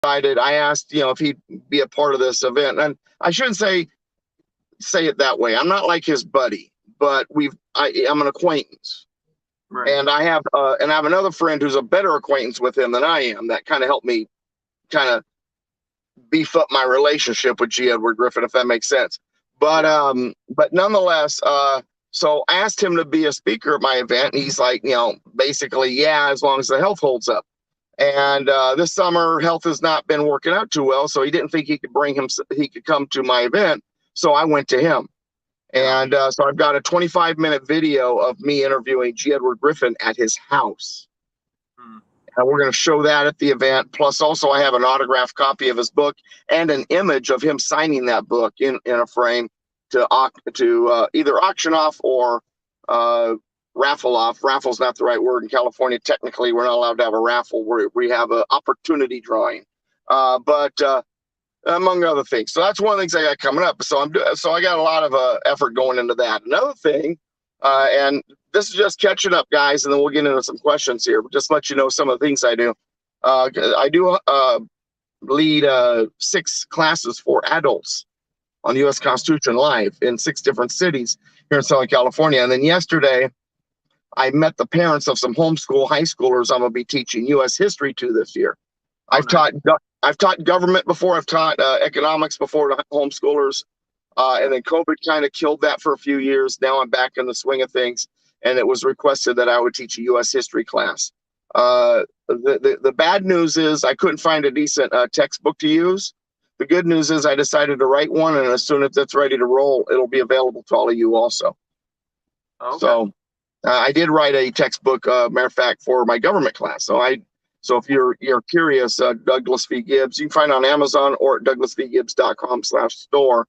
I asked, if he'd be a part of this event, and I shouldn't say it that way. I'm not like his buddy, but I'm an acquaintance. Right. And I have another friend who's a better acquaintance with him than I am. That kind of helped me kind of beef up my relationship with G. Edward Griffin, if that makes sense. But nonetheless, so I asked him to be a speaker at my event, and he's like, basically, yeah, as long as the health holds up. And this summer, health has not been working out too well, so he didn't think he could come to my event. So I went to him. And so I've got a 25-minute video of me interviewing G. Edward Griffin at his house. And we're going to show that at the event. Plus, also, I have an autographed copy of his book and an image of him signing that book in a frame to either auction off or raffle off. Raffle's not the right word in California. Technically, we're not allowed to have a raffle. We have an opportunity drawing, but among other things. So that's one of the things I got coming up. So I got a lot of effort going into that. Another thing, and this is just catching up, guys, and then we'll get into some questions here. But just to let you know some of the things I do. I do lead 6 classes for adults on U.S. Constitution Live in 6 different cities here in Southern California. And then yesterday, I met the parents of some homeschool high schoolers I'm going to be teaching U.S. history to this year. I've taught government before. I've taught economics before to homeschoolers. And then COVID kind of killed that for a few years. Now I'm back in the swing of things. And it was requested that I would teach a U.S. history class. The bad news is I couldn't find a decent textbook to use. The good news is I decided to write one, and as soon as it's ready to roll, it'll be available to all of you also. Okay. So I did write a textbook, matter of fact, for my government class. So if you're curious, Douglas V. Gibbs, you can find on Amazon or at douglasvgibbs.com/store.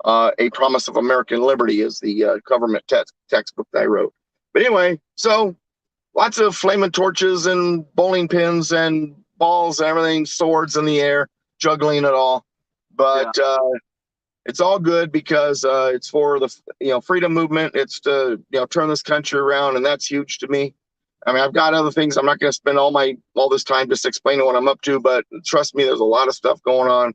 A Promise of American Liberty is the government textbook that I wrote. But anyway, so lots of flaming torches and bowling pins and balls and everything, swords in the air, juggling it all. But it's all good because it's for the freedom movement. It's to turn this country around, and that's huge to me. I mean, I've got other things. I'm not going to spend all this time just explaining what I'm up to, but trust me, there's a lot of stuff going on.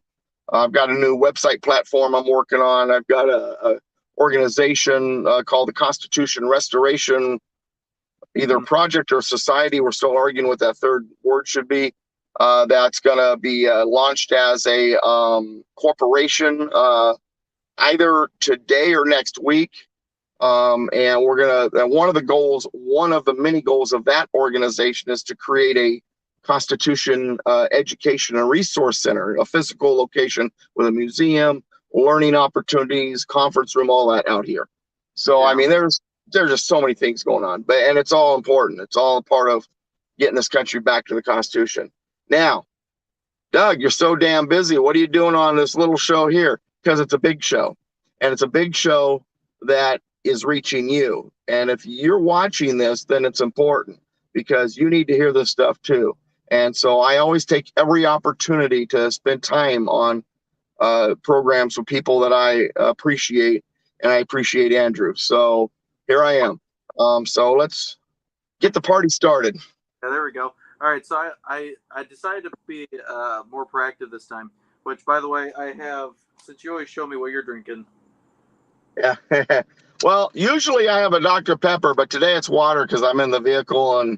I've got a new website platform I'm working on. I've got a organization called the Constitution Restoration, either project or society. We're still arguing what that third word should be. That's going to be launched as a corporation either today or next week. And we're going to, one of the many goals of that organization is to create a Constitution Education and Resource Center, a physical location with a museum, learning opportunities, conference room, all that out here. So, I mean, there's just so many things going on, and it's all important. It's all a part of getting this country back to the Constitution. Now, Doug, you're so damn busy. What are you doing on this little show here? Because it's a big show, and it's a big show that is reaching you. And if you're watching this, then it's important because you need to hear this stuff too. And so I always take every opportunity to spend time on programs with people that I appreciate, and I appreciate Andrew. So here I am. So let's get the party started. Yeah, there we go. All right, so I decided to be more proactive this time, which, by the way, I have, since you always show me what you're drinking. Yeah. Well, usually I have a Dr. Pepper, but today it's water because I'm in the vehicle, and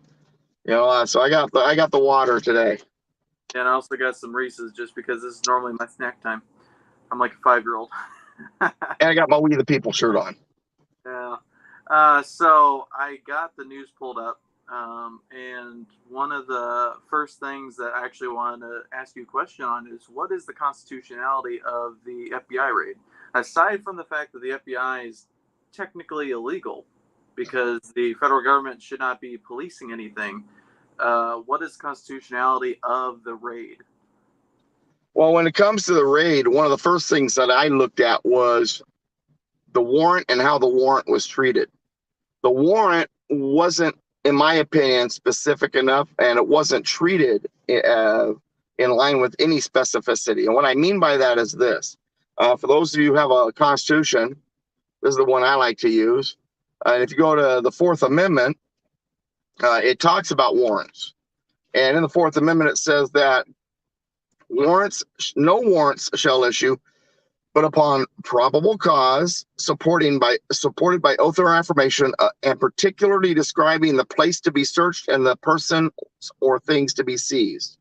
so I got the water today. And I also got some Reese's just because this is normally my snack time. I'm like a 5-year-old. And I got my We the People shirt on. Yeah. So I got the news pulled up, and one of the first things that I actually wanted to ask you a question on is, what is the constitutionality of the FBI raid? Aside from the fact that the FBI is technically illegal because the federal government should not be policing anything, what is the constitutionality of the raid? Well, when it comes to the raid, one of the first things that I looked at was the warrant and how the warrant was treated. The warrant wasn't, in my opinion, specific enough, and it wasn't treated in line with any specificity. And what I mean by that is this. For those of you who have a Constitution, this is the one I like to use. And if you go to the Fourth Amendment, it talks about warrants. And in the Fourth Amendment, it says that no warrants shall issue, but upon probable cause, supported by oath or affirmation, and particularly describing the place to be searched and the person or things to be seized.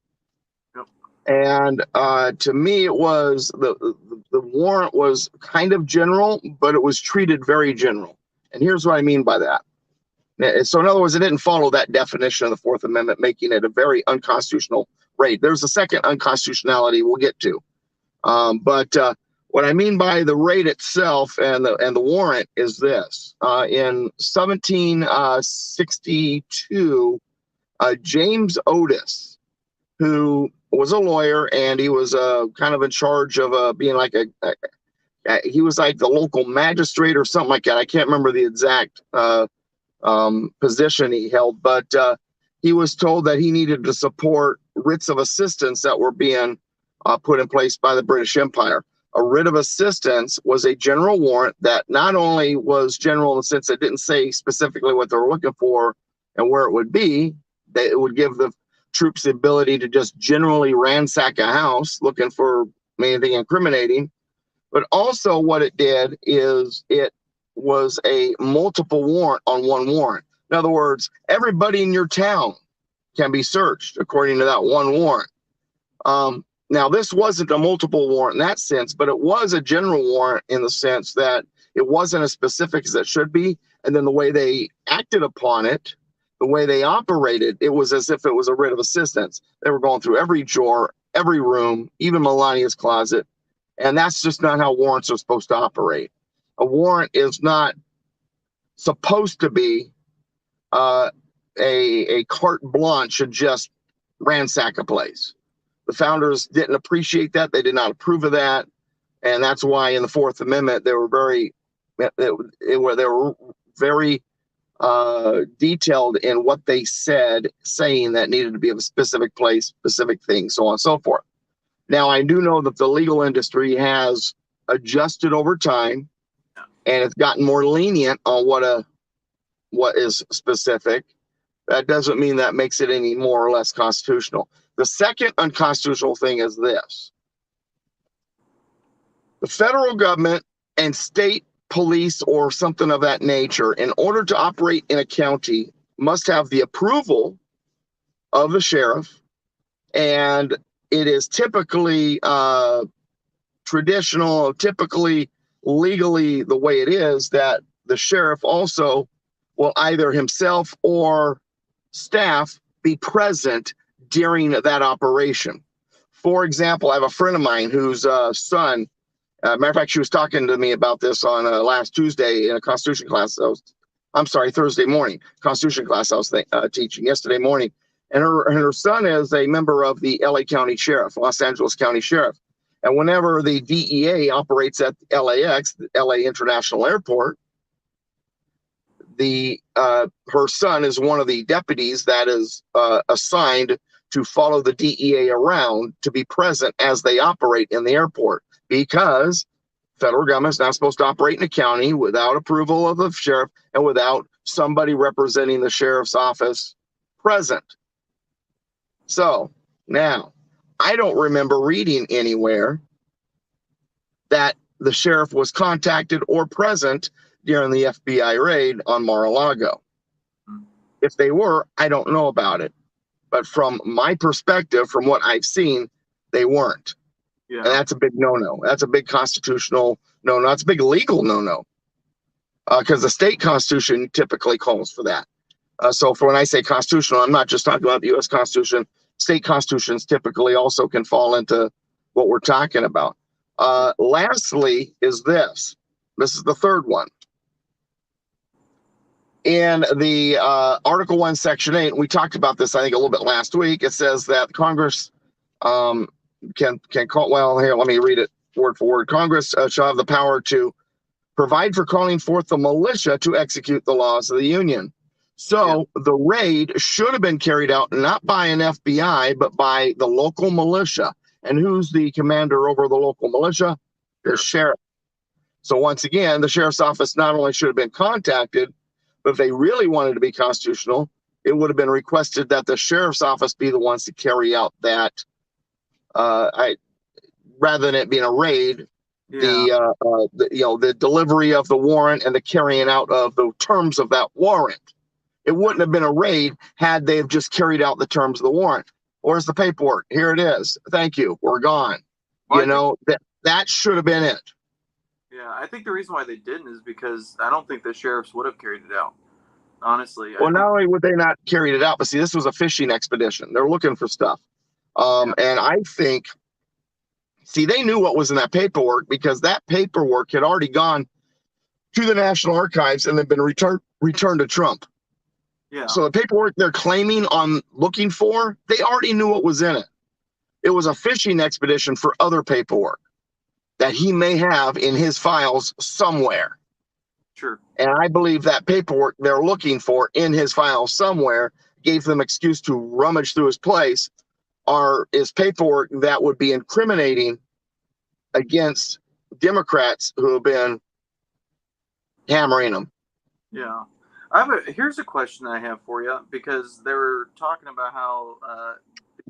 Yep. And to me, it was the warrant was kind of general, but it was treated very general. And here's what I mean by that. So in other words, it didn't follow that definition of the Fourth Amendment, making it a very unconstitutional raid. There's a second unconstitutionality we'll get to. But what I mean by the raid itself and the warrant is this. In 1762, James Otis, who was a lawyer, and he was kind of in charge of being like he was like the local magistrate or something like that. I can't remember the exact position he held, but he was told that he needed to support writs of assistance that were being put in place by the British Empire. A writ of assistance was a general warrant that not only was general in the sense it didn't say specifically what they were looking for and where it would be, that it would give the troops the ability to just generally ransack a house looking for anything incriminating. But also what it did is it was a multiple warrant on one warrant. In other words, everybody in your town can be searched according to that one warrant. Now, this wasn't a multiple warrant in that sense, but it was a general warrant in the sense that it wasn't as specific as it should be. And then the way they acted upon it, the way they operated, it was as if it was a writ of assistance. They were going through every drawer, every room, even Melania's closet. And that's just not how warrants are supposed to operate. A warrant is not supposed to be a carte blanche to just ransack a place. The founders didn't appreciate that. They did not approve of that. And that's why in the Fourth Amendment, they were very detailed in what they said, saying that needed to be of a specific place, specific thing, so on and so forth. Now, I do know that the legal industry has adjusted over time, and it's gotten more lenient on what is specific. That doesn't mean that makes it any more or less constitutional. The second unconstitutional thing is this. The federal government and state police or something of that nature, in order to operate in a county, must have the approval of the sheriff, and it is typically typically legally the way it is that the sheriff also will either himself or staff be present during that operation. For example, I have a friend of mine whose son, matter of fact, she was talking to me about this on last Tuesday in a Constitution class. Thursday morning, Constitution class I was teaching yesterday morning. And her son is a member of the LA County Sheriff, Los Angeles County Sheriff. And whenever the DEA operates at LAX, the LA International Airport, her son is one of the deputies that is assigned to follow the DEA around to be present as they operate in the airport, because federal government is not supposed to operate in a county without approval of the sheriff and without somebody representing the sheriff's office present. So now, I don't remember reading anywhere that the sheriff was contacted or present during the FBI raid on Mar-a-Lago. If they were, I don't know about it. But from my perspective, from what I've seen, they weren't. Yeah. And that's a big no-no. That's a big constitutional no-no. That's a big legal no-no. Because the state constitution typically calls for that. So for when I say constitutional, I'm not just talking about the U.S. Constitution. State constitutions typically also can fall into what we're talking about. Lastly is this. This is the third one. In the Article 1, Section 8, we talked about this, I think, a little bit last week. It says that Congress can call, well, here, let me read it word for word. Congress shall have the power to provide for calling forth the militia to execute the laws of the Union. So the raid should have been carried out not by an FBI, but by the local militia. And who's the commander over the local militia? The sheriff. So once again, the sheriff's office not only should have been contacted, but if they really wanted to be constitutional, it would have been requested that the sheriff's office be the ones to carry out that I rather than it being a raid, Yeah. the delivery of the warrant and the carrying out of the terms of that warrant. It wouldn't have been a raid had they have just carried out the terms of the warrant. Where's the paperwork? Here it is. Thank you. We're gone. Well, That should have been it. yeah, I think the reason why they didn't is because I don't think the sheriffs would have carried it out. Honestly, I Well, think. not only would they not carried it out, but see, this was a fishing expedition. They're looking for stuff. Yeah. And I think, see, they knew what was in that paperwork because that paperwork had already gone to the National Archives and then been returned to Trump. Yeah. So the paperwork they're claiming on looking for, they already knew what was in it. It was a fishing expedition for other paperwork that he may have in his files somewhere. Sure. And I believe that paperwork they're looking for in his files somewhere gave them excuse to rummage through his place, or is paperwork that would be incriminating against Democrats who have been hammering them. Yeah. Here's a question I have for you, because they were talking about how the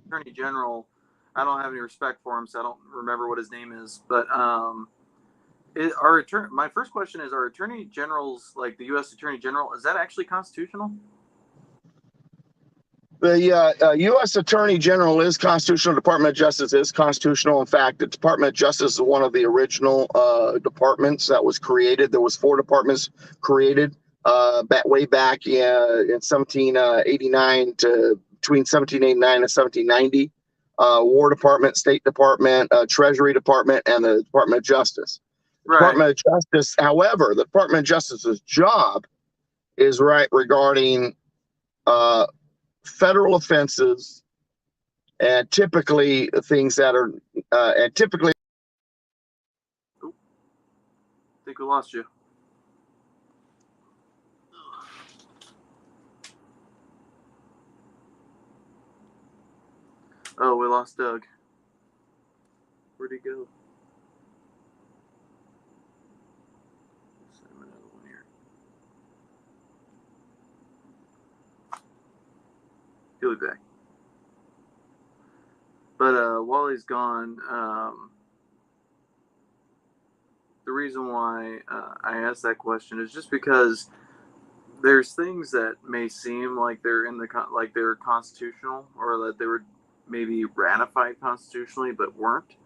Attorney General, I don't have any respect for him, so I don't remember what his name is, but my first question is, are attorney generals, like the U.S. Attorney General, is that actually constitutional? The U.S. Attorney General is constitutional. Department of Justice is constitutional. In fact, the Department of Justice is one of the original departments that was created. There was 4 departments created way back in 1789 to between 1789 and 1790. War Department, State Department, Treasury Department, and the Department of Justice. The Right. Department of Justice, however, the Department of Justice's job is regarding federal offenses, and typically things that are typically. I think we lost you. Oh, we lost Doug. Where'd he go? Send him another one here. He'll be back. But while he's gone, the reason why I asked that question is just because there's things that may seem like they're like they're constitutional, or that they were maybe ratified constitutionally but weren't.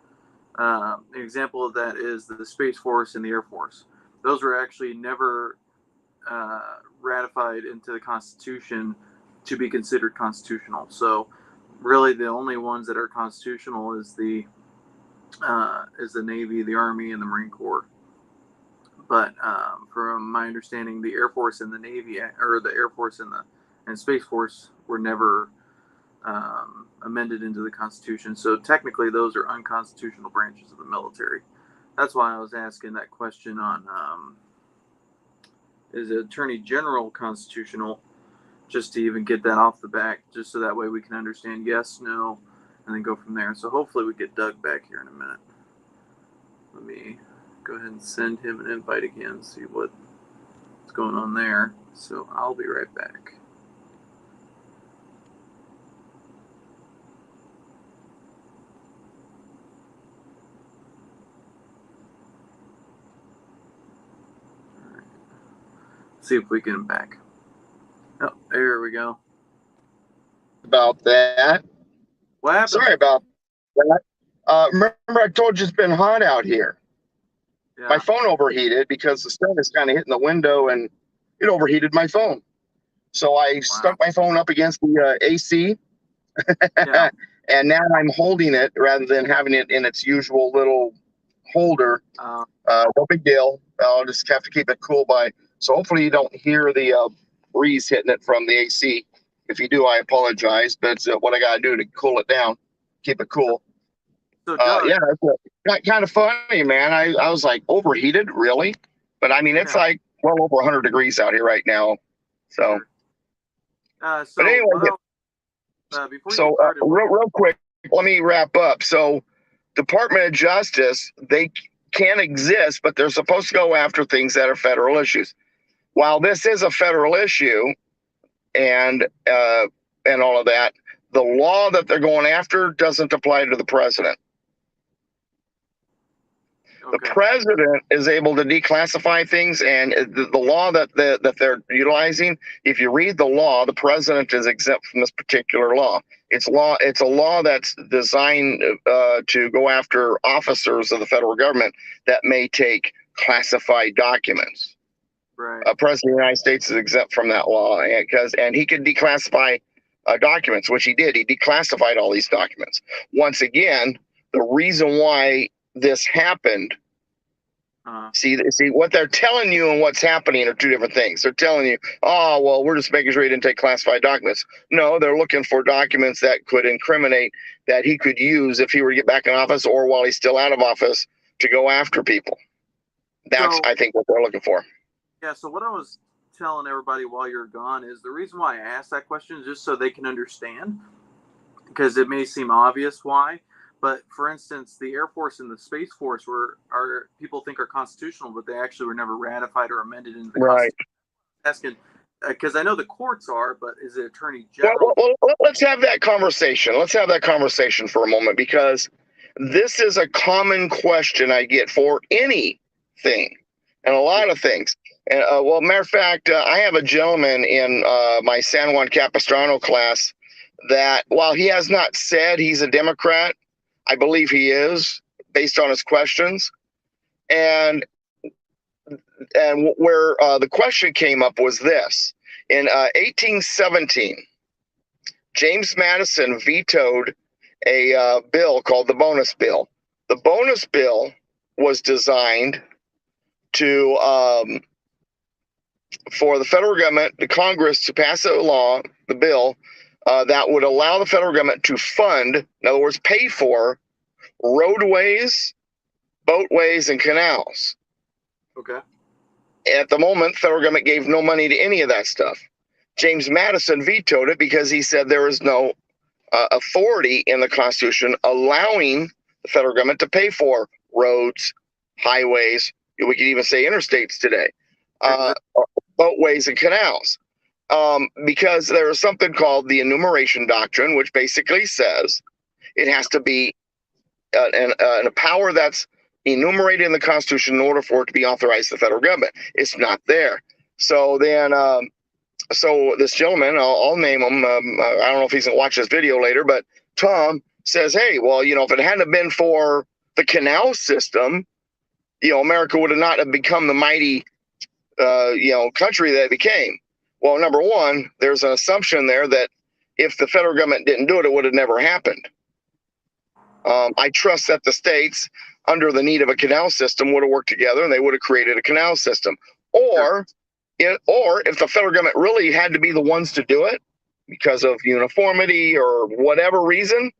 An example of that is the Space Force and the Air Force. Those were actually never ratified into the Constitution to be considered constitutional. So, really, the only ones that are constitutional is the Navy, the Army, and the Marine Corps. But from my understanding, the Air Force and the Navy, or the Air Force and Space Force, were never amended into the Constitution. So technically, those are unconstitutional branches of the military. That's why I was asking that question on is the Attorney General constitutional, just to even get that off the back, just so that way we can understand yes, no, and then go from there. So hopefully we get Doug back here in a minute. Let me go ahead and send him an invite again, see what's going on there. So I'll be right back. All right. See if we get him back. Oh, there we go. About that. What happened? Sorry about that. Remember, I told you it's been hot out here. Yeah. My phone overheated because the sun is kind of hitting the window, and it overheated my phone. So I stuck my phone up against the AC, Yeah. and now I'm holding it rather than having it in its usual little holder. No big deal. I'll just have to keep it cool by. So hopefully you don't hear the breeze hitting it from the AC. If you do, I apologize, but it's what I got to do to cool it down, keep it cool. So Doug, yeah, it's kind of funny, man. I was like, overheated, really? But I mean, it's like well over 100 degrees out here right now. So, so but anyway, before you started, real quick, let me wrap up. So, Department of Justice, they can exist, but they're supposed to go after things that are federal issues. While this is a federal issue, and all of that, the law that they're going after doesn't apply to the president. The president is able to declassify things, and the law that they're utilizing, if you read the law, the president is exempt from this particular law. It's a law that's designed to go after officers of the federal government that may take classified documents. Right. President of the United States is exempt from that law, and he could declassify documents, which he did. He declassified all these documents. Once again, the reason why this happened. See what they're telling you and what's happening are two different things. They're telling you, oh, well, we're just making sure he didn't take classified documents. No, they're looking for documents that could incriminate, that he could use if he were to get back in office or while he's still out of office to go after people. That's, I think, what they're looking for. Yeah, so what I was telling everybody while you're gone is the reason why I asked that question is just so they can understand, because it may seem obvious why. But for instance, the Air Force and the Space Force are people think are constitutional, but they actually were never ratified or amended into the Constitution. Asking, because I know the courts are, but is it Attorney General? Well, let's have that conversation. Let's have that conversation for a moment, because this is a common question I get for anything and a lot of things. And well, matter of fact, I have a gentleman in my San Juan Capistrano class that, while he has not said he's a Democrat, I believe he is, based on his questions. And where the question came up was this. In 1817, James Madison vetoed a bill called the Bonus Bill. The Bonus Bill was designed to for the federal government, the Congress, to pass a law, the bill, that would allow the federal government to fund, in other words, pay for roadways, boatways, and canals. Okay. At the moment, the federal government gave no money to any of that stuff. James Madison vetoed it because he said there is no authority in the Constitution allowing the federal government to pay for roads, highways, we could even say interstates today, boatways, and canals. Because there is something called the enumeration doctrine, which basically says it has to be a power that's enumerated in the Constitution in order for it to be authorized to the federal government. It's not there. So then, so this gentleman, I'll name him. I don't know if he's going to watch this video later, but Tom says, hey, well, if it hadn't been for the canal system, America would have not have become the mighty, country that it became. Well, number one, there's an assumption there that if the federal government didn't do it, it would have never happened. I trust that the states, under the need of a canal system, would have worked together and they would have created a canal system. Or if the federal government really had to be the ones to do it because of uniformity or whatever reason,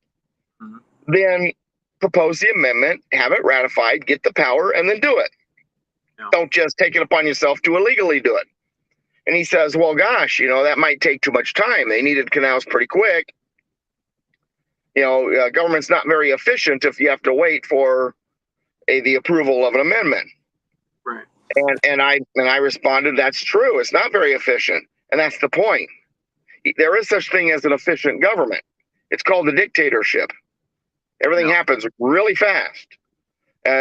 then propose the amendment, have it ratified, get the power, and then do it. No. Don't just take it upon yourself to illegally do it. And he says, well, gosh, that might take too much time. They needed canals pretty quick. Government's not very efficient if you have to wait for the approval of an amendment. Right. And I responded, that's true. It's not very efficient. And that's the point. There is such thing as an efficient government. It's called a dictatorship. Everything happens really fast.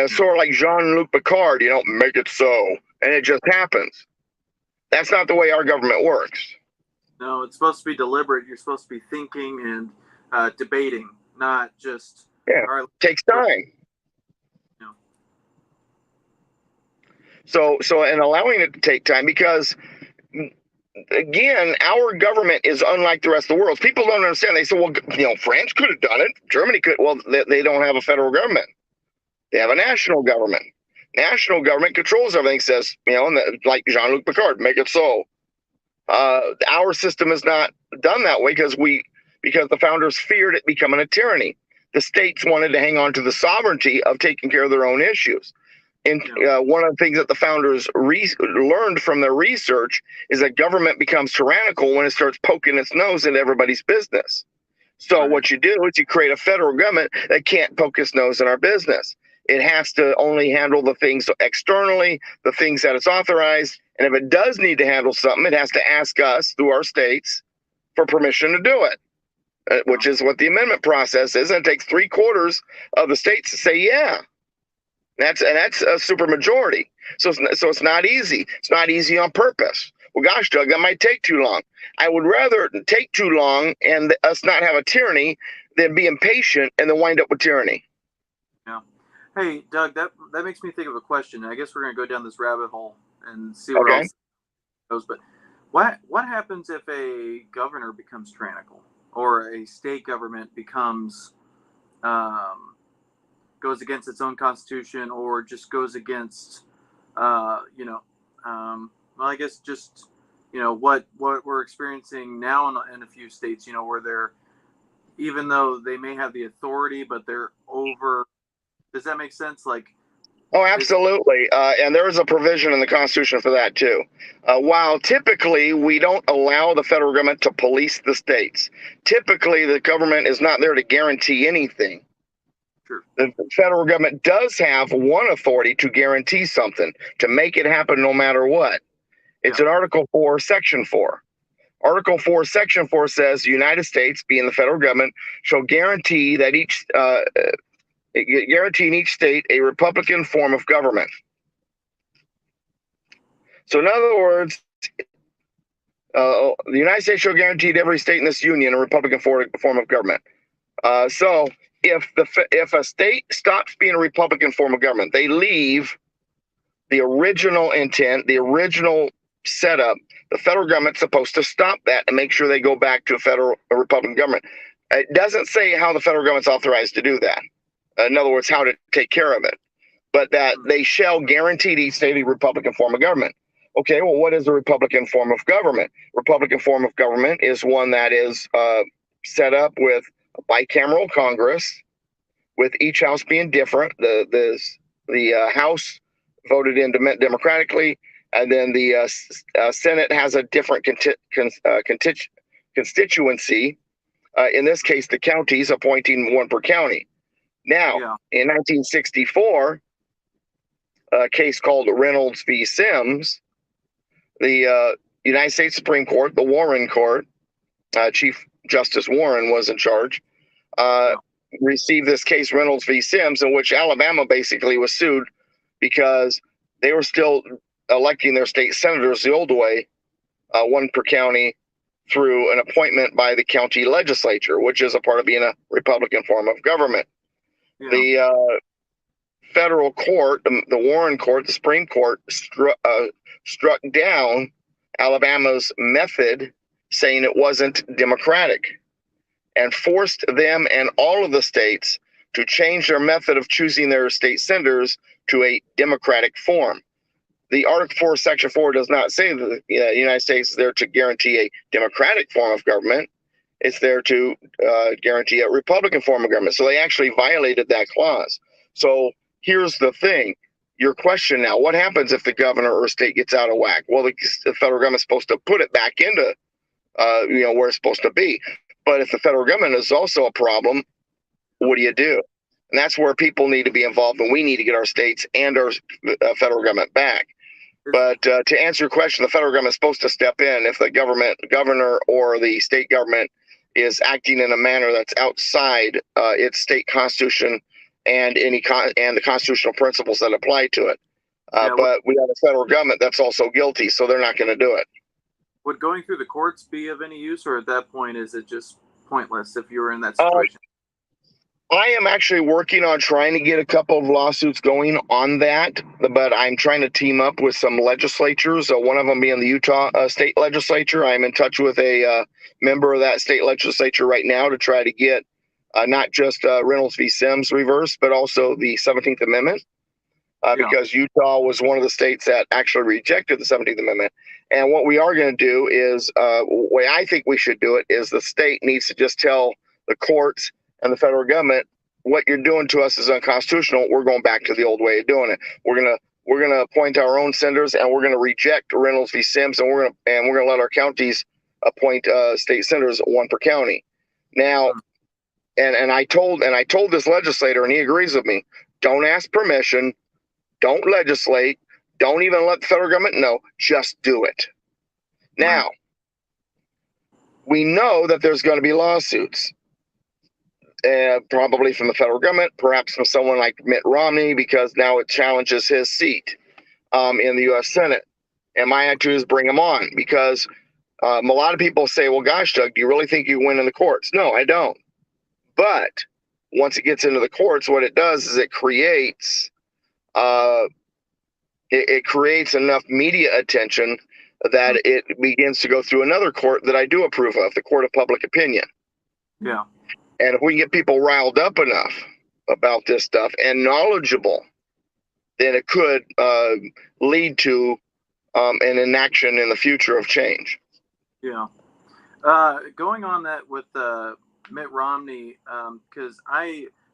Sort of like Jean-Luc Picard, make it so. And it just happens. That's not the way our government works. No, it's supposed to be deliberate. You're supposed to be thinking and debating, not just. Yeah, it takes time. No. So, and allowing it to take time, because, again, our government is unlike the rest of the world. People don't understand. They say, well, France could have done it. Germany could. Well, they don't have a federal government. They have a national government. National government controls everything, says, like Jean-Luc Picard, make it so. Our system is not done that way because the founders feared it becoming a tyranny. The states wanted to hang on to the sovereignty of taking care of their own issues. And one of the things that the founders learned from their research is that government becomes tyrannical when it starts poking its nose into everybody's business. So what you do is you create a federal government that can't poke its nose in our business. It has to only handle the things externally, the things that it's authorized. And if it does need to handle something, it has to ask us through our states for permission to do it. which is what the amendment process is. And it takes 3/4 of the states to say, yeah. That's a super majority. So it's not easy. It's not easy on purpose. Well, gosh, Doug, that might take too long. I would rather take too long and us not have a tyranny than be impatient and then wind up with tyranny. Yeah. Hey, Doug, that makes me think of a question. I guess we're going to go down this rabbit hole and see where else it goes. But what happens if a governor becomes tyrannical or a state government becomes goes against its own constitution or just goes against well, I guess just what we're experiencing now in a few states, where they're, even though they may have the authority, but they're over. Does that make sense? Like, oh, absolutely. And there is a provision in the Constitution for that, too. While typically we don't allow the federal government to police the states, typically the government is not there to guarantee anything. Sure. The federal government does have one authority to guarantee something, to make it happen no matter what. It's in Article 4, Section 4. Article 4, Section 4 says the United States, being the federal government, shall guarantee that guarantee in each state a Republican form of government. So in other words, the United States shall guarantee to every state in this union a Republican form of government. So if a state stops being a Republican form of government, they leave the original intent, the original setup. The federal government's supposed to stop that and make sure they go back to a Republican government. It doesn't say how the federal government's authorized to do that. In other words, how to take care of it, but that they shall guarantee to each state a Republican form of government. Okay, well, what is a Republican form of government? Republican form of government is one that is set up with a bicameral Congress, with each house being different. The House voted in democratically, and then the Senate has a different constituency. In this case, the counties appointing one per county. Now, in 1964, a case called Reynolds v. Sims, the United States Supreme Court, the Warren Court, Chief Justice Warren was in charge, received this case, Reynolds v. Sims, in which Alabama basically was sued because they were still electing their state senators the old way, one per county, through an appointment by the county legislature, which is a part of being a Republican form of government. Yeah. The federal court, the Warren Court, the Supreme Court, struck down Alabama's method, saying it wasn't democratic, and forced them and all of the states to change their method of choosing their state senators to a democratic form. The Article 4, Section 4 does not say that the United States is there to guarantee a democratic form of government. It's there to guarantee a Republican form of government. So they actually violated that clause. So here's the thing. Your question now, what happens if the governor or state gets out of whack? Well, the federal government's supposed to put it back into where it's supposed to be. But if the federal government is also a problem, what do? And that's where people need to be involved, and we need to get our states and our federal government back. But to answer your question, the federal government is supposed to step in if the governor or the state government is acting in a manner that's outside its state constitution and the constitutional principles that apply to it. But we have a federal government that's also guilty, so they're not going to do it. Would going through the courts be of any use, or at that point is it just pointless if you were in that situation? I am actually working on trying to get a couple of lawsuits going on that, but I'm trying to team up with some legislatures, one of them being the Utah state legislature. I'm in touch with a member of that state legislature right now to try to get not just Reynolds v. Sims reversed, but also the 17th Amendment, because Utah was one of the states that actually rejected the 17th Amendment. And what we are going to do is, the way I think we should do it is the state needs to just tell the courts and the federal government, what you're doing to us is unconstitutional. We're going back to the old way of doing it. We're gonna appoint our own senators, and we're gonna reject Reynolds v. Sims, and we're gonna let our counties appoint state senators, one per county. Now, and I told this legislator, and he agrees with me. Don't ask permission. Don't legislate. Don't even let the federal government know. Just do it. Now, we know that there's going to be lawsuits. probably from the federal government, perhaps from someone like Mitt Romney, because now it challenges his seat in the U.S. Senate. And my attitude is bring him on, because a lot of people say, well, gosh, Doug, do you really think you win in the courts? No, I don't. But once it gets into the courts, what it does is it creates enough media attention that it begins to go through another court that I do approve of, the court of public opinion. Yeah. And if we can get people riled up enough about this stuff and knowledgeable, then it could lead to an inaction in the future of change. Yeah. Going on that with Mitt Romney, because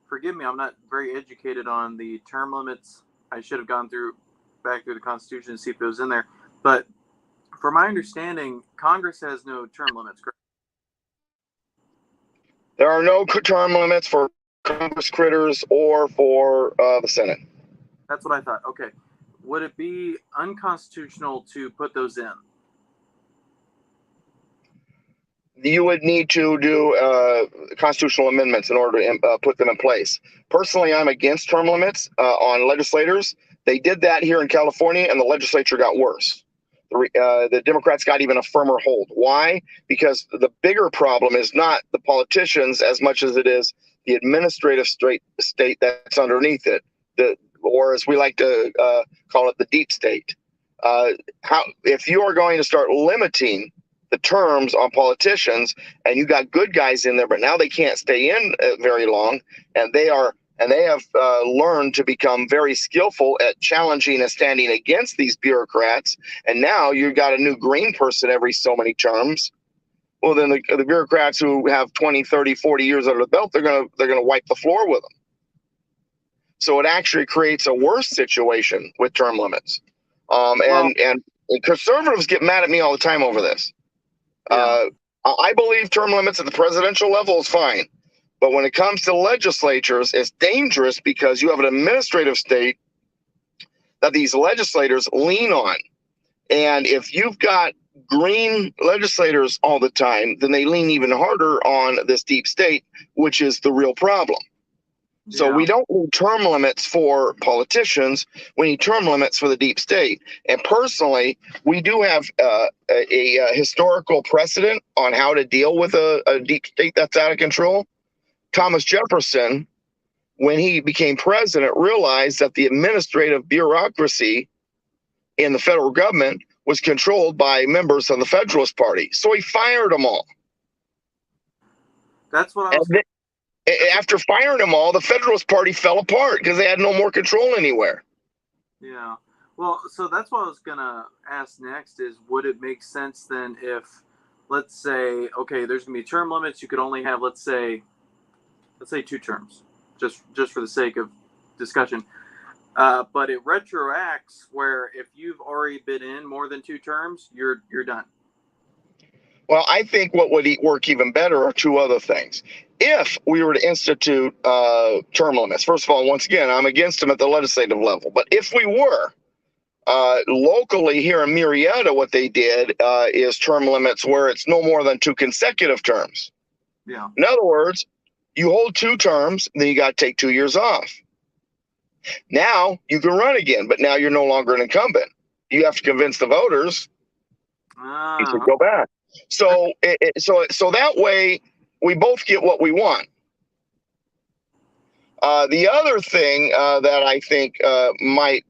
forgive me, I'm not very educated on the term limits. I should have gone back through the Constitution to see if it was in there. But from my understanding, Congress has no term limits, correct? There are no term limits for Congress critters or for the Senate. That's what I thought. Okay. Would it be unconstitutional to put those in? You would need to do constitutional amendments in order to put them in place. Personally, I'm against term limits on legislators. They did that here in California, and the legislature got worse. The Democrats got even a firmer hold. Why? Because the bigger problem is not the politicians as much as it is the administrative state that's underneath it, or as we like to call it, the deep state. If you are going to start limiting the terms on politicians, and you got good guys in there, but now they can't stay in very long, and they have learned to become very skillful at challenging and standing against these bureaucrats. And now you've got a new green person every so many terms. Well, then the bureaucrats who have 20, 30, 40 years under the belt, they're gonna wipe the floor with them. So it actually creates a worse situation with term limits. And conservatives get mad at me all the time over this. Yeah. I believe term limits at the presidential level is fine. But when it comes to legislatures, it's dangerous because you have an administrative state that these legislators lean on. And if you've got green legislators all the time, then they lean even harder on this deep state, which is the real problem. So we don't need term limits for politicians. We need term limits for the deep state. And personally, we do have a historical precedent on how to deal with a deep state that's out of control. Thomas Jefferson, when he became president, realized that the administrative bureaucracy in the federal government was controlled by members of the Federalist Party. So he fired them all. That's what I was. After firing them all, the Federalist Party fell apart because they had no more control anywhere. Yeah. Well, so that's what I was going to ask next is, would it make sense then if, let's say, okay, there's going to be term limits. You could only have, let's say 2 terms, just for the sake of discussion. But it retroacts where if you've already been in more than 2 terms, you're done. Well, I think what would work even better are 2 other things. If we were to institute term limits, first of all, once again, I'm against them at the legislative level. But if we were, locally here in Marietta, what they did is term limits where it's no more than 2 consecutive terms. Yeah. In other words, you hold 2 terms, then you got to take 2 years off. Now you can run again, but now you're no longer an incumbent. You have to convince the voters to go back. So so that way we both get what we want. The other thing that I think might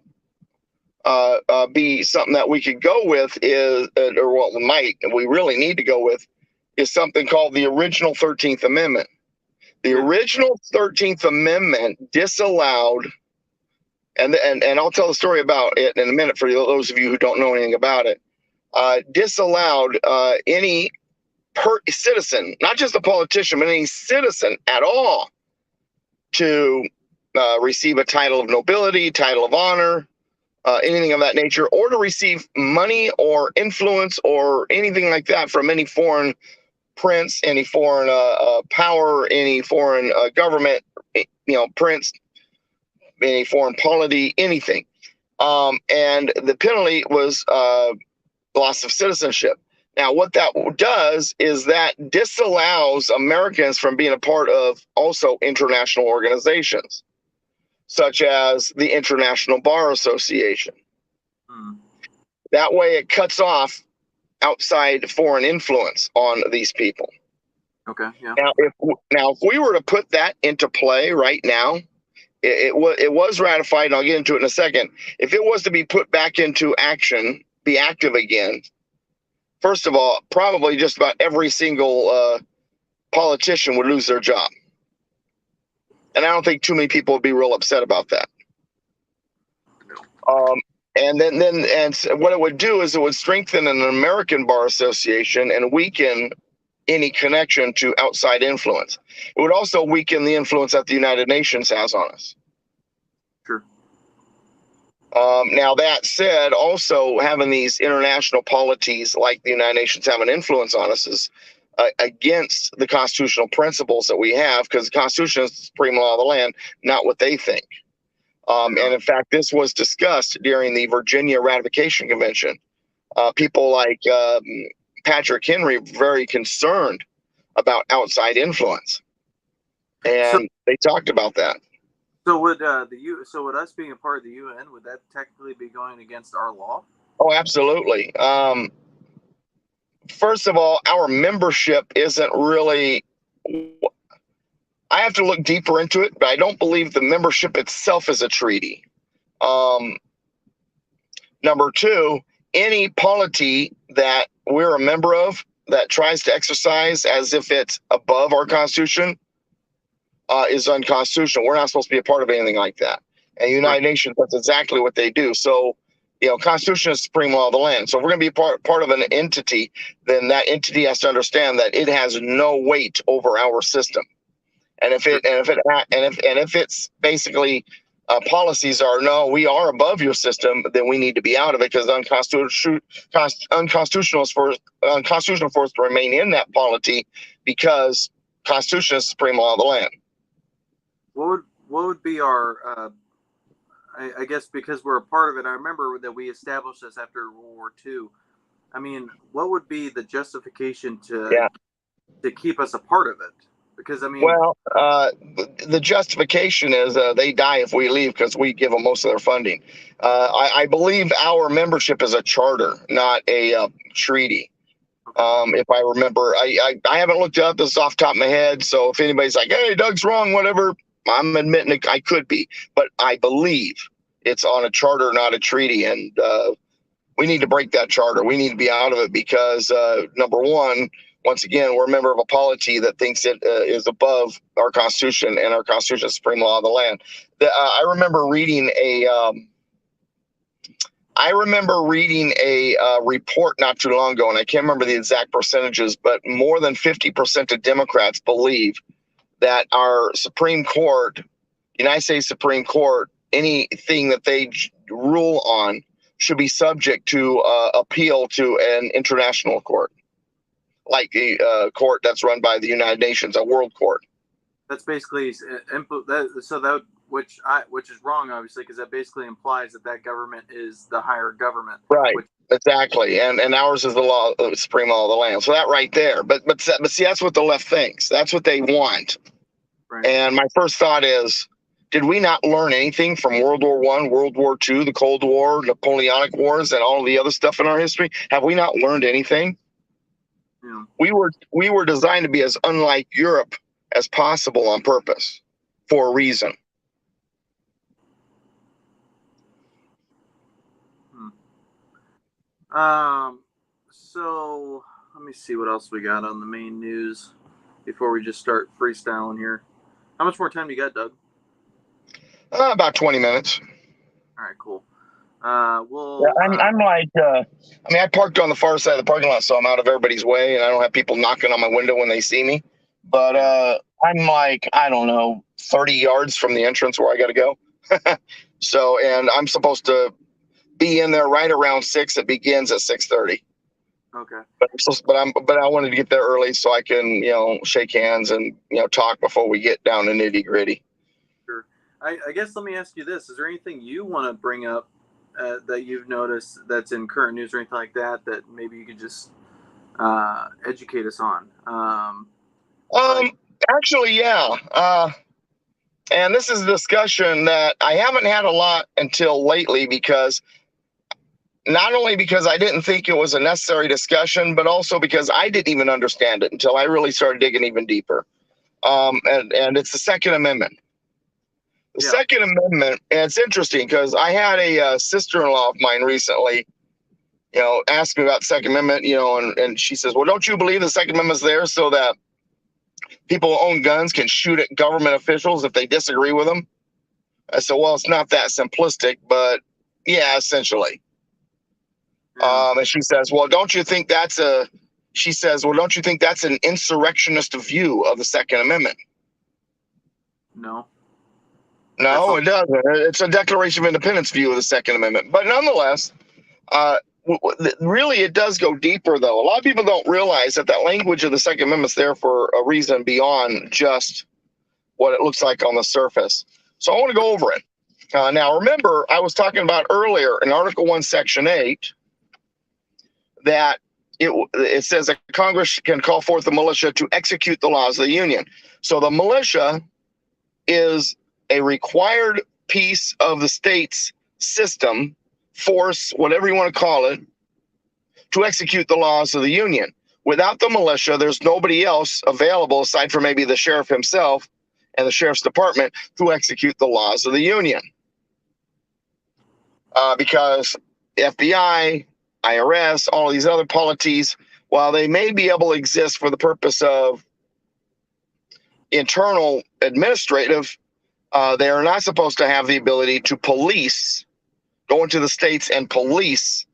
be something that we could go with is, or what we really need to go with, is something called the original 13th Amendment. The original 13th Amendment disallowed, and I'll tell the story about it in a minute for those of you who don't know anything about it, disallowed any citizen, not just a politician, but any citizen at all, to receive a title of nobility, title of honor, anything of that nature, or to receive money or influence or anything like that from any foreign prince, any foreign power, any foreign government, prince, any foreign polity, anything. And the penalty was loss of citizenship. Now, what that does is that disallows Americans from being a part of also international organizations, such as the International Bar Association. Hmm. That way, it cuts off outside foreign influence on these people. Okay. Yeah. Now, if we were to put that into play right now, it was ratified, and I'll get into it in a second. If it was to be put back into action, be active again, first of all, probably just about every single politician would lose their job. And I don't think too many people would be real upset about that. And what it would do is it would strengthen an American bar association and weaken any connection to outside influence. It would also weaken the influence that the United Nations has on us. Sure. Now, that said, also having these international polities like the United Nations have an influence on us is against the constitutional principles that we have, because the Constitution is the supreme law of the land, not what they think. And in fact, this was discussed during the Virginia Ratification Convention. People like Patrick Henry were very concerned about outside influence, and they talked about that. So would would us being a part of the UN, would that technically be going against our law? Oh, absolutely. First of all, our membership isn't really. I have to look deeper into it, but I don't believe the membership itself is a treaty. Number two, any polity that we're a member of that tries to exercise as if it's above our Constitution is unconstitutional. We're not supposed to be a part of anything like that. And the United Nations, that's exactly what they do. So, Constitution is supreme law of the land. So if we're going to be part of an entity, then that entity has to understand that it has no weight over our system. And if it's basically policies are, no, we are above your system, then we need to be out of it, because unconstitutional for us to remain in that polity, because Constitution is supreme law of the land. What would be our I guess because we're a part of it, I remember that we established this after World War II. I mean, what would be the justification to keep us a part of it? Because, I mean... Well, the justification is they die if we leave, because we give them most of their funding. I believe our membership is a charter, not a treaty. If I remember, I haven't looked it up. This is off the top of my head. So if anybody's like, hey, Doug's wrong, whatever, I'm admitting it, I could be. But I believe it's on a charter, not a treaty. And we need to break that charter. We need to be out of it, because number one, once again, we're a member of a polity that thinks it is above our Constitution, and our Constitution is supreme law of the land. I remember reading a report not too long ago, and I can't remember the exact percentages, but more than 50% of Democrats believe that our Supreme Court, United States Supreme Court, anything that they rule on should be subject to appeal to an international court, like the court that's run by the United Nations, a world court. That's basically which is wrong, obviously, because that basically implies that government is the higher government. Right. Exactly. And ours is the supreme law of the land. So that right there. But see, that's what the left thinks. That's what they want. Right. And my first thought is, did we not learn anything from World War I, World War II, the Cold War, Napoleonic Wars, and all the other stuff in our history? Have we not learned anything? Yeah. We were designed to be as unlike Europe as possible on purpose, for a reason. So let me see what else we got on the main news before we just start freestyling here. How much more time do you got, Doug? About 20 minutes. All right, cool. I'm like, I parked on the far side of the parking lot, so I'm out of everybody's way, and I don't have people knocking on my window when they see me. But I'm like, I don't know, 30 yards from the entrance where I got to go. So, and I'm supposed to be in there right around 6. It begins at 6:30. Okay. But I wanted to get there early so I can, shake hands and, talk before we get down to nitty gritty. Sure. I guess let me ask you this. Is there anything you want to bring up that you've noticed that's in current news or anything like that maybe you could just educate us on. Actually, yeah. And this is a discussion that I haven't had a lot until lately, because not only because I didn't think it was a necessary discussion, but also because I didn't even understand it until I really started digging even deeper. And it's the Second Amendment. The Second Amendment, and it's interesting because I had a sister-in-law of mine recently, ask me about the Second Amendment, and she says, well, don't you believe the Second Amendment's there so that people who own guns can shoot at government officials if they disagree with them? I said, well, it's not that simplistic, but yeah, essentially. And she says, well, don't you think that's an insurrectionist view of the Second Amendment? No. No, it doesn't. It's a Declaration of Independence view of the Second Amendment. But nonetheless, really, it does go deeper, though. A lot of people don't realize that language of the Second Amendment is there for a reason beyond just what it looks like on the surface. So I want to go over it. Now, remember, I was talking about earlier in Article 1, Section 8, that it says that Congress can call forth the militia to execute the laws of the Union. So the militia is a required piece of the state's system, force, whatever you want to call it, to execute the laws of the Union. Without the militia, there's nobody else available aside from maybe the sheriff himself and the sheriff's department to execute the laws of the Union. Because FBI, IRS, all of these other polities, while they may be able to exist for the purpose of internal administrative, they are not supposed to have the ability to police, go into the states and police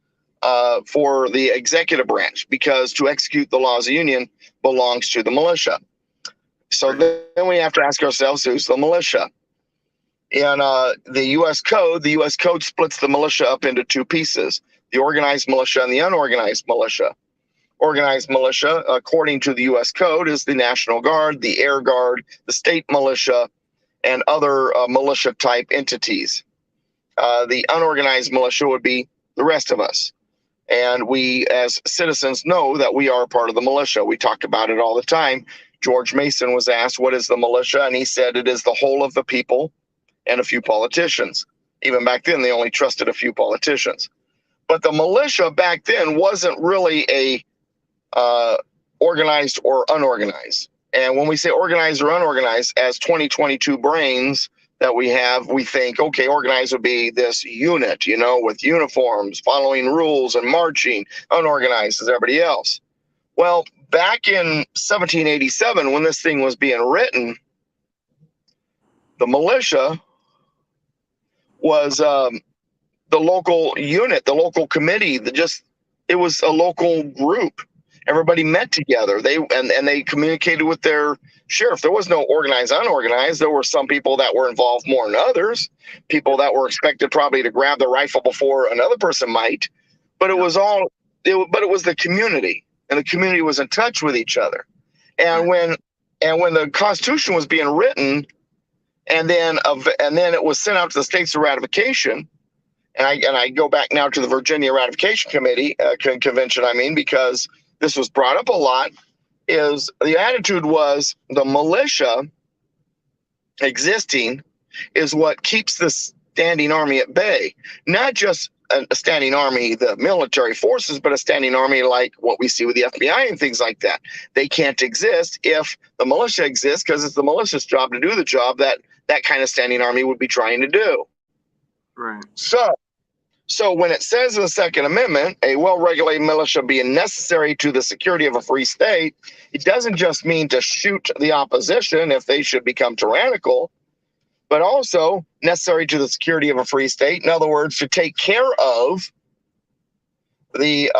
for the executive branch, because to execute the laws of the Union belongs to the militia. So then we have to ask ourselves, who's the militia? In the U.S. Code splits the militia up into two pieces: the organized militia and the unorganized militia. Organized militia, according to the U.S. Code, is the National Guard, the Air Guard, the state militia, and other militia-type entities. The unorganized militia would be the rest of us. And we, as citizens, know that we are a part of the militia. We talk about it all the time. George Mason was asked, what is the militia? And he said, it is the whole of the people and a few politicians. Even back then, they only trusted a few politicians. But the militia back then wasn't really a organized or unorganized. And when we say organized or unorganized, as 2022 brains that we have, we think, okay, organized would be this unit, with uniforms, following rules and marching. Unorganized is everybody else. Well, back in 1787, when this thing was being written, the militia was the local unit, the local committee. It was a local group. Everybody met together. They communicated with their sheriff. There was no organized, unorganized. There were some people that were involved more than others, people that were expected probably to grab the rifle before another person might. But it was the community, and the community was in touch with each other. And when the Constitution was being written, and then it was sent out to the states for ratification, and I go back now to the Virginia Ratification Convention, because this was brought up a lot, is the attitude was the militia existing is what keeps the standing army at bay. Not just a standing army, the military forces, but a standing army like what we see with the FBI and things like that. They can't exist if the militia exists, because it's the militia's job to do the job that kind of standing army would be trying to do. Right. So when it says in the Second Amendment, a well-regulated militia being necessary to the security of a free state, it doesn't just mean to shoot the opposition if they should become tyrannical, but also necessary to the security of a free state. In other words, to take care of the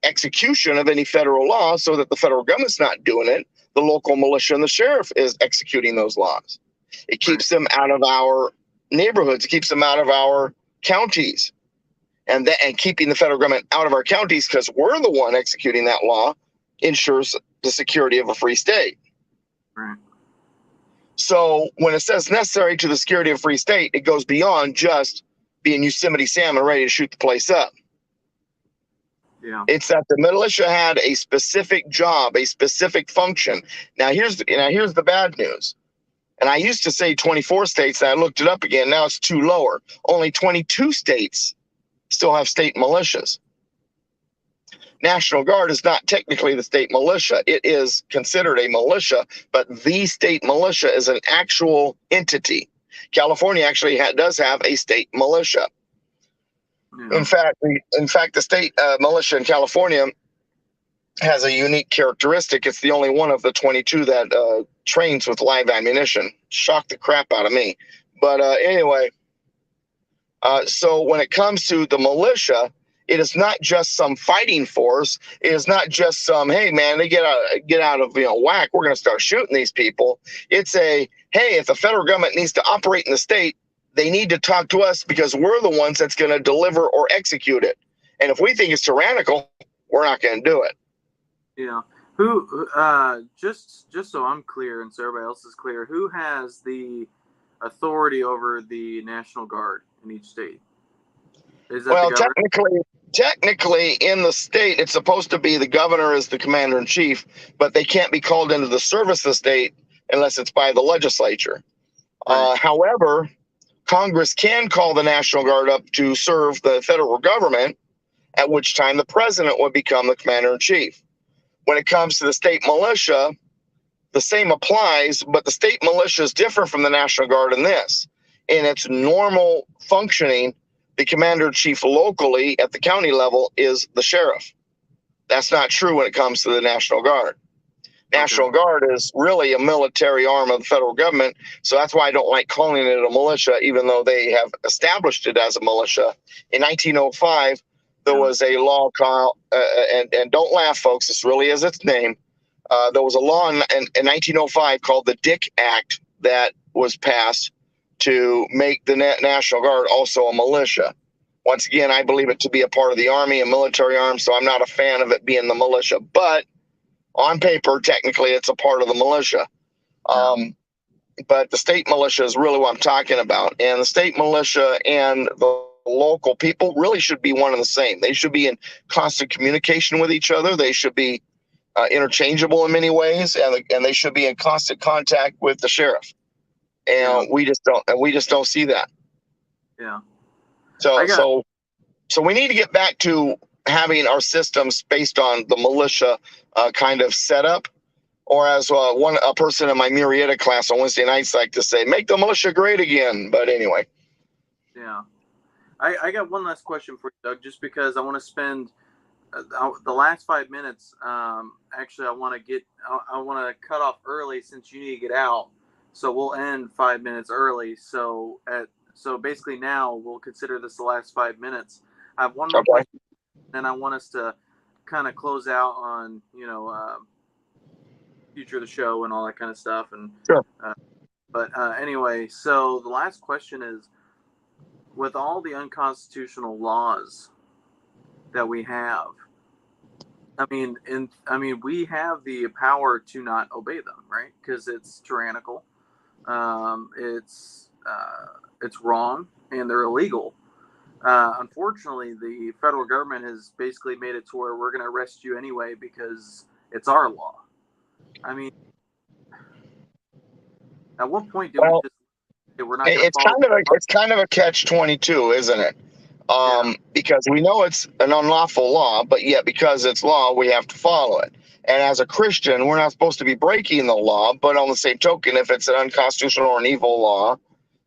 execution of any federal law so that the federal government's not doing it. The local militia and the sheriff is executing those laws. It keeps them out of our neighborhoods. It keeps them out of our counties. And keeping the federal government out of our counties, because we're the one executing that law, ensures the security of a free state. Right. So when it says necessary to the security of a free state, it goes beyond just being Yosemite Sam and ready to shoot the place up. Yeah. It's that the militia had a specific job, a specific function. Now here's the bad news. And I used to say 24 states, and I looked it up again. Now it's two lower. Only 22 states still have state militias. National Guard is not technically the state militia. It is considered a militia, but the state militia is an actual entity. California actually does have a state militia. Yeah. In fact, the state militia in California has a unique characteristic. It's the only one of the 22 that trains with live ammunition. Shocked the crap out of me. But anyway, so when it comes to the militia, it is not just some fighting force. It is not just some, hey man, they get out of whack, we're going to start shooting these people. It's a, hey, if the federal government needs to operate in the state, they need to talk to us because we're the ones that's going to deliver or execute it. And if we think it's tyrannical, we're not going to do it. Yeah. Who? Just so I'm clear and so everybody else is clear, who has the authority over the National Guard in each state? Is that Well, the governor? technically, in the state, it's supposed to be the governor is the commander in chief, but they can't be called into the service of the state unless it's by the legislature. Right. However, Congress can call the National Guard up to serve the federal government, at which time the president would become the commander in chief. When it comes to the state militia, the same applies, but the state militia is different from the National Guard in this. In its normal functioning, the commander in chief locally at the county level is the sheriff. That's not true when it comes to the National Guard. National Guard is really a military arm of the federal government, so that's why I don't like calling it a militia, even though they have established it as a militia. In 1905, there was a law called, and don't laugh, folks, this really is its name. There was a law in 1905 called the Dick Act that was passed to make the National Guard also a militia. Once again, I believe it to be a part of the Army, a military arm, so I'm not a fan of it being the militia. But on paper, technically, it's a part of the militia. But the state militia is really what I'm talking about. And the state militia and the local people really should be one and the same. They should be in constant communication with each other. They should be interchangeable in many ways, and they should be in constant contact with the sheriff. And we just don't see that. Yeah. So we need to get back to having our systems based on the militia kind of setup, or as a person in my Militia class on Wednesday nights like to say, make the militia great again. But anyway. Yeah. I got one last question for you, Doug, just because I want to spend the last 5 minutes. Actually, I want to cut off early since you need to get out. So we'll end 5 minutes early. So basically now we'll consider this the last 5 minutes. I have one more question, and I want us to kind of close out on, future of the show and all that kind of stuff. And sure. But anyway, so the last question is, with all the unconstitutional laws that we have, we have the power to not obey them, right? Because it's tyrannical, it's wrong, and they're illegal. Unfortunately, the federal government has basically made it to where we're going to arrest you anyway because it's our law. At what point do we just say we're not going to follow? It's kind of a catch-22, isn't it? Because we know it's an unlawful law, but yet because it's law, we have to follow it. And as a Christian, we're not supposed to be breaking the law, but on the same token, if it's an unconstitutional or an evil law,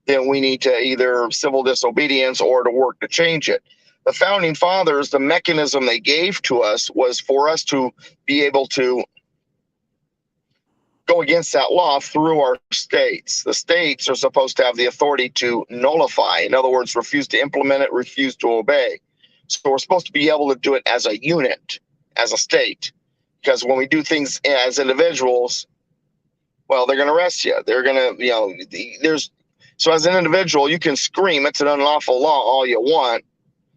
then we need to either civil disobedience or to work to change it. The founding fathers, the mechanism they gave to us was for us to be able to go against that law through our states. The states are supposed to have the authority to nullify. In other words, refuse to implement it, refuse to obey. So we're supposed to be able to do it as a unit, as a state. Because when we do things as individuals, well, they're going to arrest you. They're going to, so as an individual, you can scream, it's an unlawful law all you want.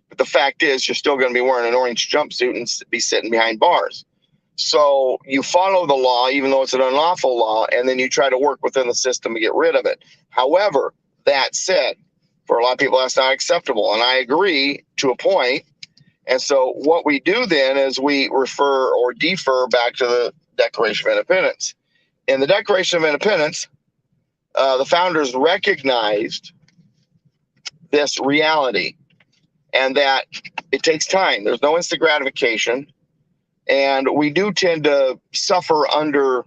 But the fact is, you're still going to be wearing an orange jumpsuit and be sitting behind bars. So you follow the law, even though it's an unlawful law, and then you try to work within the system to get rid of it. However, that said, for a lot of people, that's not acceptable. And I agree to a point. And so what we do then is we refer or defer back to the Declaration of Independence. In the Declaration of Independence, the founders recognized this reality and that it takes time. There's no instant gratification. And we do tend to suffer under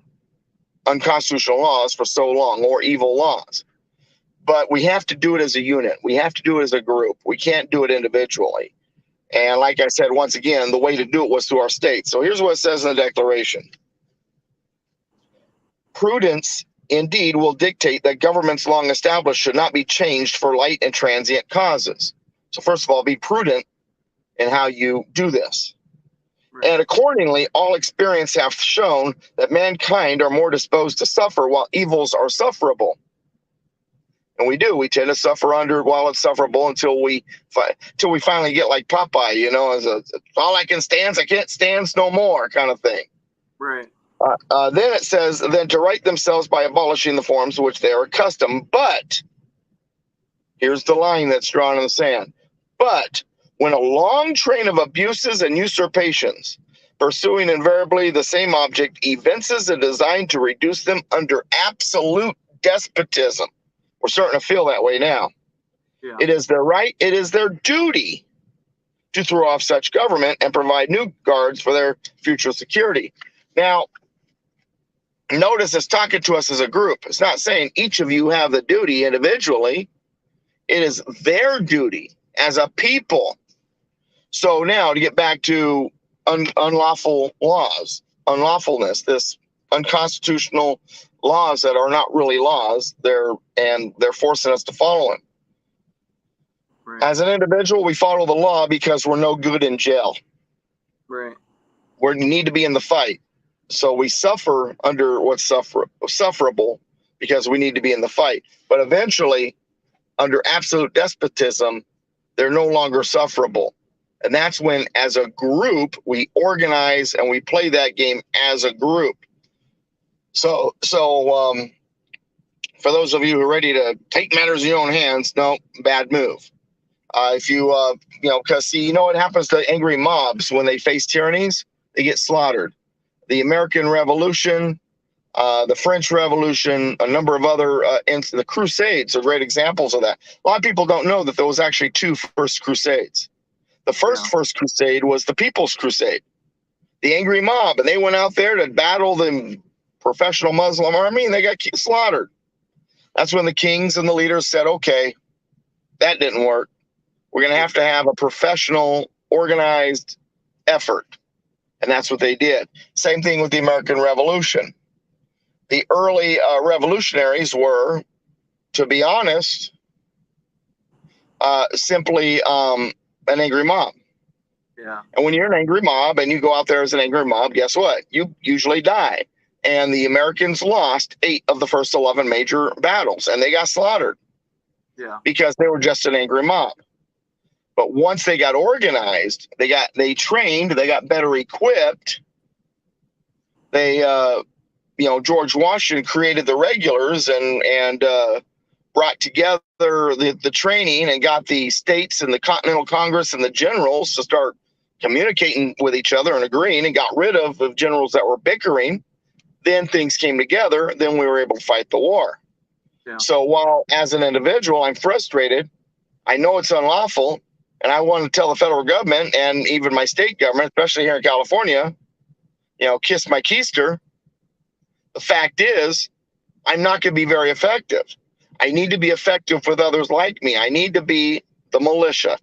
unconstitutional laws for so long, or evil laws. But we have to do it as a unit. We have to do it as a group. We can't do it individually. And like I said, once again, the way to do it was through our state. So here's what it says in the Declaration. Prudence, indeed, will dictate that governments long established should not be changed for light and transient causes. So first of all, be prudent in how you do this. Right. And accordingly, all experience hath shown that mankind are more disposed to suffer while evils are sufferable. And we do. We tend to suffer under while it's sufferable until we finally get like Popeye, you know, as all I can stand, I can't stand no more kind of thing. Right. Then it says, then to right themselves by abolishing the forms which they are accustomed. But here's the line that's drawn in the sand. But when a long train of abuses and usurpations, pursuing invariably the same object, evinces a design to reduce them under absolute despotism. We're starting to feel that way now. Yeah. It is their right, it is their duty to throw off such government and provide new guards for their future security. Now, notice it's talking to us as a group. It's not saying each of you have the duty individually. It is their duty as a people. So now to get back to unlawful laws, unlawfulness, this unconstitutional laws that are not really laws, they're forcing us to follow them. Right. As an individual, we follow the law because we're no good in jail. Right. We need to be in the fight. So we suffer under what's sufferable because we need to be in the fight. But eventually, under absolute despotism, they're no longer sufferable. And that's when, as a group, we organize and we play that game as a group. So for those of you who are ready to take matters in your own hands, no, bad move. If you because see, you know what happens to angry mobs when they face tyrannies? They get slaughtered. The American Revolution, the French Revolution, a number of other, the Crusades are great examples of that. A lot of people don't know that there was actually two first Crusades. The first Crusade was the People's Crusade, the angry mob, and they went out there to battle the professional Muslim army, and they got slaughtered. That's when the kings and the leaders said, okay, that didn't work. We're going to have a professional, organized effort. And that's what they did. Same thing with the American Revolution. The early revolutionaries were, to be honest, simply an angry mob. Yeah. And when you're an angry mob and you go out there as an angry mob, guess what? You usually die. And the Americans lost 8 of the first 11 major battles, and they got slaughtered. Yeah. Because they were just an angry mob. But once they got organized, they trained, they got better equipped. They, George Washington created the regulars and brought together the training and got the states and the Continental Congress and the generals to start communicating with each other and agreeing, and got rid of the generals that were bickering. Then things came together. Then we were able to fight the war. Yeah. So while as an individual, I'm frustrated, I know it's unlawful, and I want to tell the federal government and even my state government, especially here in California, kiss my keister. The fact is, I'm not going to be very effective. I need to be effective with others like me. I need to be the militia.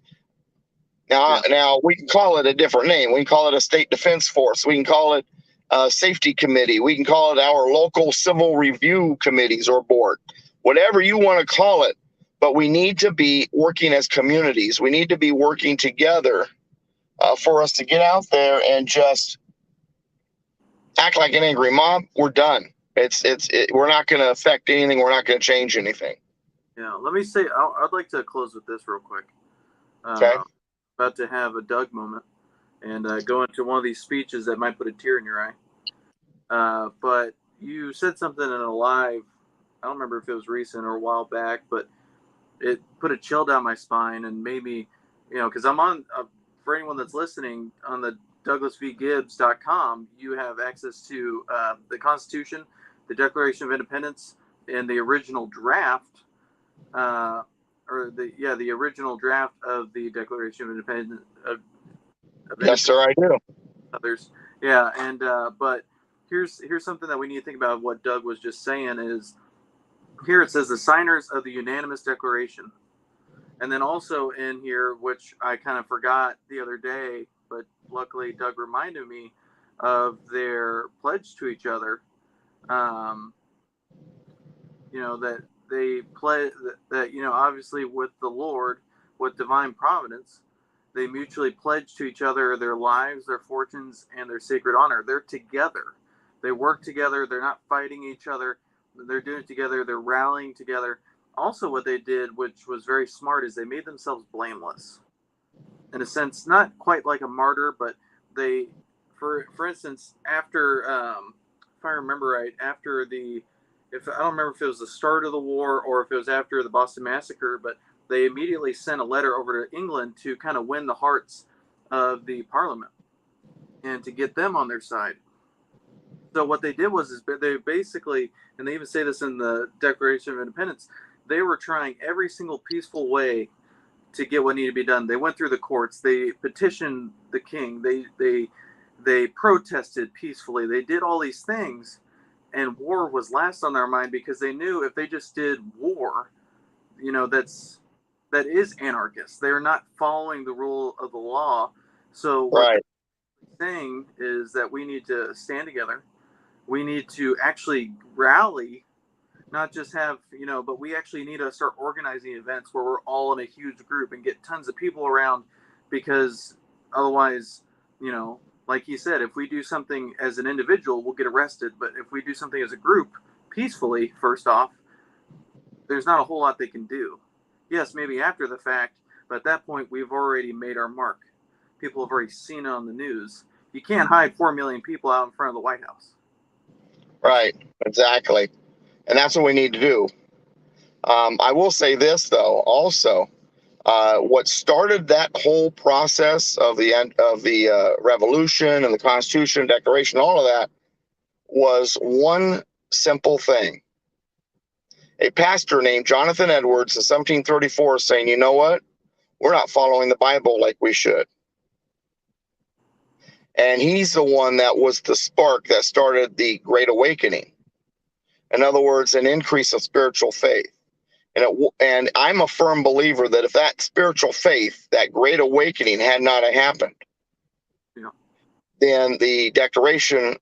Now we can call it a different name. We can call it a state defense force. We can call it a safety committee. We can call it our local civil review committees or board, whatever you want to call it. But we need to be working as communities. We need to be working together for us to get out there and just act like an angry mob. We're done. We're not going to affect anything. We're not going to change anything. Yeah. Let me say, I'd like to close with this real quick. Okay. About to have a Doug moment and go into one of these speeches that might put a tear in your eye. But you said something in a live, I don't remember if it was recent or a while back, but it put a chill down my spine and made me, because I'm on for anyone that's listening, on the DouglasVGibbs.com, you have access to the Constitution, the Declaration of Independence, and the original draft, the original draft of the Declaration of Independence. Yes, sir, I do. Others, yeah, and but here's something that we need to think about. What Doug was just saying is, here it says the signers of the unanimous declaration. And then also in here, which I kind of forgot the other day, but luckily Doug reminded me of their pledge to each other. That they pledge that, obviously with the Lord, with divine providence, they mutually pledge to each other their lives, their fortunes, and their sacred honor. They're together. They work together. They're not fighting each other. They're doing it together. They're rallying together. Also, what they did, which was very smart, is they made themselves blameless. In a sense, not quite like a martyr, but they, for instance, after, if I remember right, I don't remember if it was the start of the war or if it was after the Boston Massacre, but they immediately sent a letter over to England to kind of win the hearts of the Parliament and to get them on their side. So what they did was they basically, and they even say this in the Declaration of Independence, they were trying every single peaceful way to get what needed to be done. They went through the courts. They petitioned the king. They protested peacefully. They did all these things, and war was last on their mind because they knew if they just did war, that is anarchist. They're not following the rule of the law. So what they're saying is that we need to stand together. We need to actually rally, not just have, but we actually need to start organizing events where we're all in a huge group and get tons of people around, because otherwise, like he said, if we do something as an individual, we'll get arrested. But if we do something as a group peacefully, first off, there's not a whole lot they can do. Yes, maybe after the fact, but at that point, we've already made our mark. People have already seen it on the news. You can't hide 4 million people out in front of the White House. Right, exactly. And that's what we need to do. I will say this, though, also, what started that whole process of the revolution and the Constitution, Declaration, all of that, was one simple thing. A pastor named Jonathan Edwards in 1734 saying, you know what? We're not following the Bible like we should. And he's the one that was the spark that started the Great Awakening. In other words, an increase of spiritual faith. And I'm a firm believer that if that spiritual faith, that Great Awakening had not happened, then the Declaration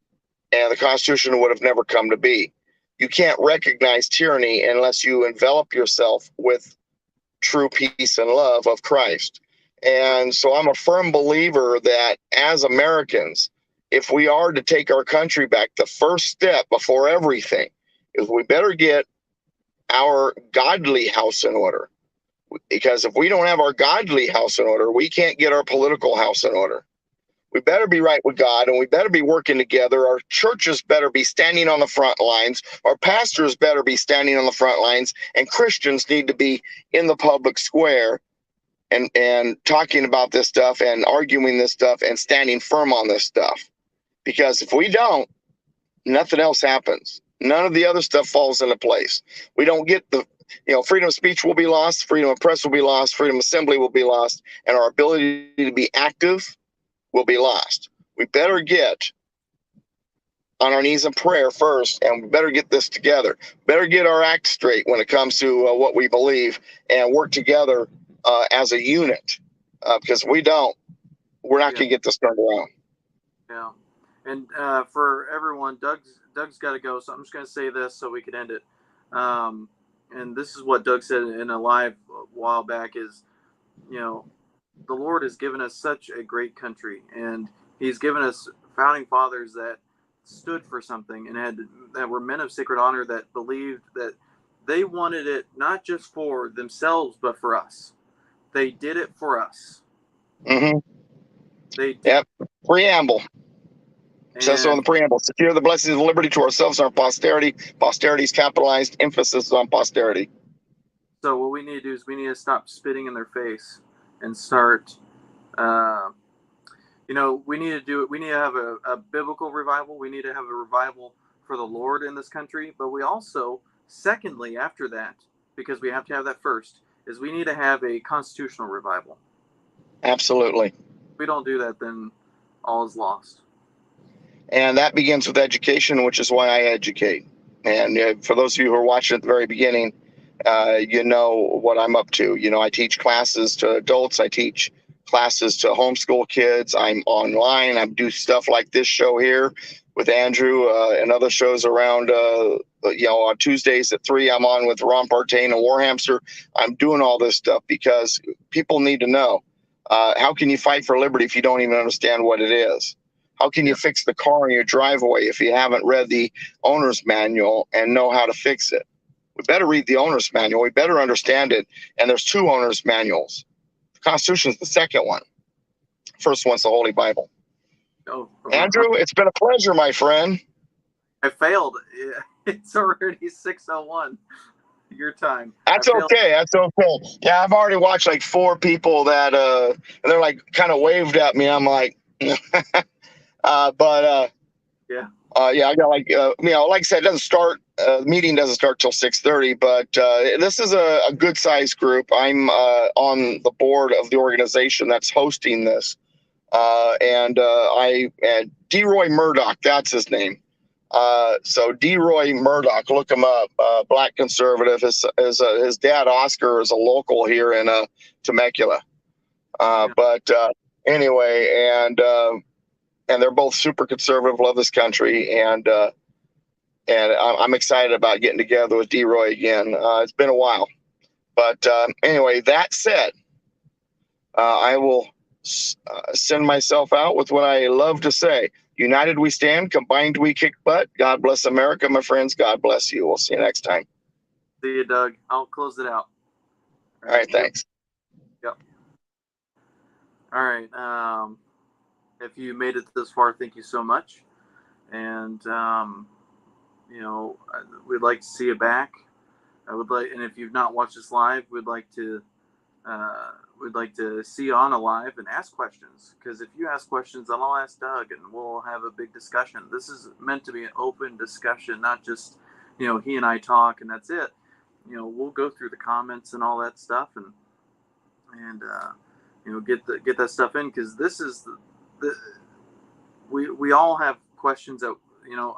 and the Constitution would have never come to be. You can't recognize tyranny unless you envelop yourself with true peace and love of Christ. And so I'm a firm believer that as Americans, if we are to take our country back, the first step before everything is we better get our godly house in order. Because if we don't have our godly house in order, we can't get our political house in order. We better be right with God, and we better be working together. Our churches better be standing on the front lines. Our pastors better be standing on the front lines, and Christians need to be in the public square and talking about this stuff and arguing this stuff and standing firm on this stuff. Because if we don't, nothing else happens. None of the other stuff falls into place. We don't get freedom of speech will be lost, freedom of press will be lost, freedom of assembly will be lost, and our ability to be active will be lost. We better get on our knees in prayer first, and we better get this together. Better get our act straight when it comes to what we believe, and work together as a unit. Because we don't, we're not going to get this turned around. Yeah. And for everyone, Doug's got to go, so I'm just going to say this so we can end it. And this is what Doug said in a live a while back is, the Lord has given us such a great country, and he's given us founding fathers that stood for something and that were men of sacred honor, that believed that they wanted it not just for themselves, but for us. They did it for us. Mm-hmm. They did. Yep. Preamble. It says so in the preamble. Secure the blessings of liberty to ourselves and our posterity. Posterity is capitalized. Emphasis is on posterity. So what we need to do is we need to stop spitting in their face and start We need to do it. We need to have a biblical revival. We need to have a revival for the Lord in this country. But we also, secondly, after that, because we have to have that first, is we need to have a constitutional revival. Absolutely. If we don't do that, then all is lost. And that begins with education, which is why I educate. And for those of you who are watching at the very beginning, you know what I'm up to. I teach classes to adults. I teach classes to homeschool kids. I'm online. I do stuff like this show here with Andrew and other shows around. On Tuesdays at 3, I'm on with Ron Partain and Warhamster. I'm doing all this stuff because people need to know. How can you fight for liberty if you don't even understand what it is? How can you fix the car in your driveway if you haven't read the owner's manual and know how to fix it? We better read the owner's manual. We better understand it. And there's 2 owner's manuals. The Constitution is the second one. First one's the Holy Bible. Oh, Andrew, it's been a pleasure, my friend. I failed. It's already 6:01. Your time. That's okay. That's okay. Yeah, I've already watched like 4 people that and they're like kind of waved at me. I'm like, yeah. I got like like I said, it doesn't start. The meeting doesn't start till 6:30, but this is a good sized group. I'm on the board of the organization that's hosting this, and DeRoy Murdoch, that's his name. So DeRoy Murdoch, look him up. Black conservative. His dad Oscar is a local here in Temecula. But anyway, and they're both super conservative, love this country, and I'm excited about getting together with DeRoy again. It's been a while, but anyway, that said, I will send myself out with what I love to say. United we stand, combined we kick butt. God bless America, my friends. God bless you. We'll see you next time. See you, Doug. I'll close it out. All right, thanks. Yep. All right. If you made it this far, thank you so much. And we'd like to see you back. And if you've not watched this live, we'd like to see you on a live and ask questions. Because if you ask questions, then I'll ask Doug, and we'll have a big discussion. This is meant to be an open discussion, not just he and I talk and that's it. We'll go through the comments and all that stuff, and get that stuff in, because this is we all have questions that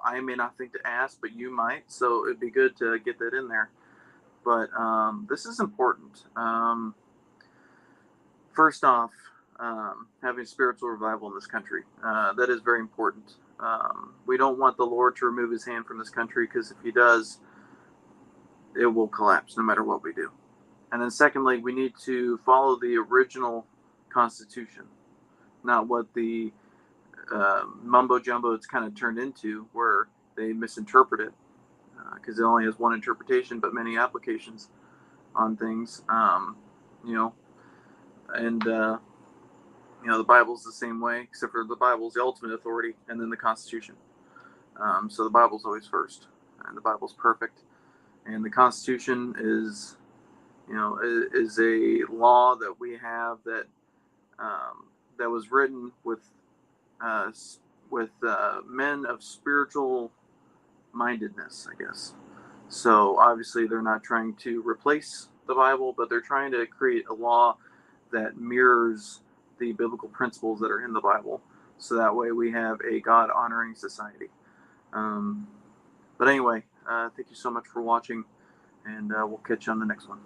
I may not think to ask, but you might. So it'd be good to get that in there. But this is important. First off, having spiritual revival in this country, that is very important. We don't want the Lord to remove his hand from this country, because if he does, it will collapse no matter what we do. And then secondly, we need to follow the original Constitution, not what the mumbo jumbo it's kind of turned into, where they misinterpret it, because it only has one interpretation but many applications on things. The Bible's the same way, except for the Bible's the ultimate authority, and then the Constitution. So the Bible's always first, and the Bible's perfect, and the Constitution is a law that we have that was written with men of spiritual mindedness, I guess. So obviously they're not trying to replace the Bible, but they're trying to create a law that mirrors the biblical principles that are in the Bible, so that way we have a God-honoring society. But anyway, thank you so much for watching, and we'll catch you on the next one.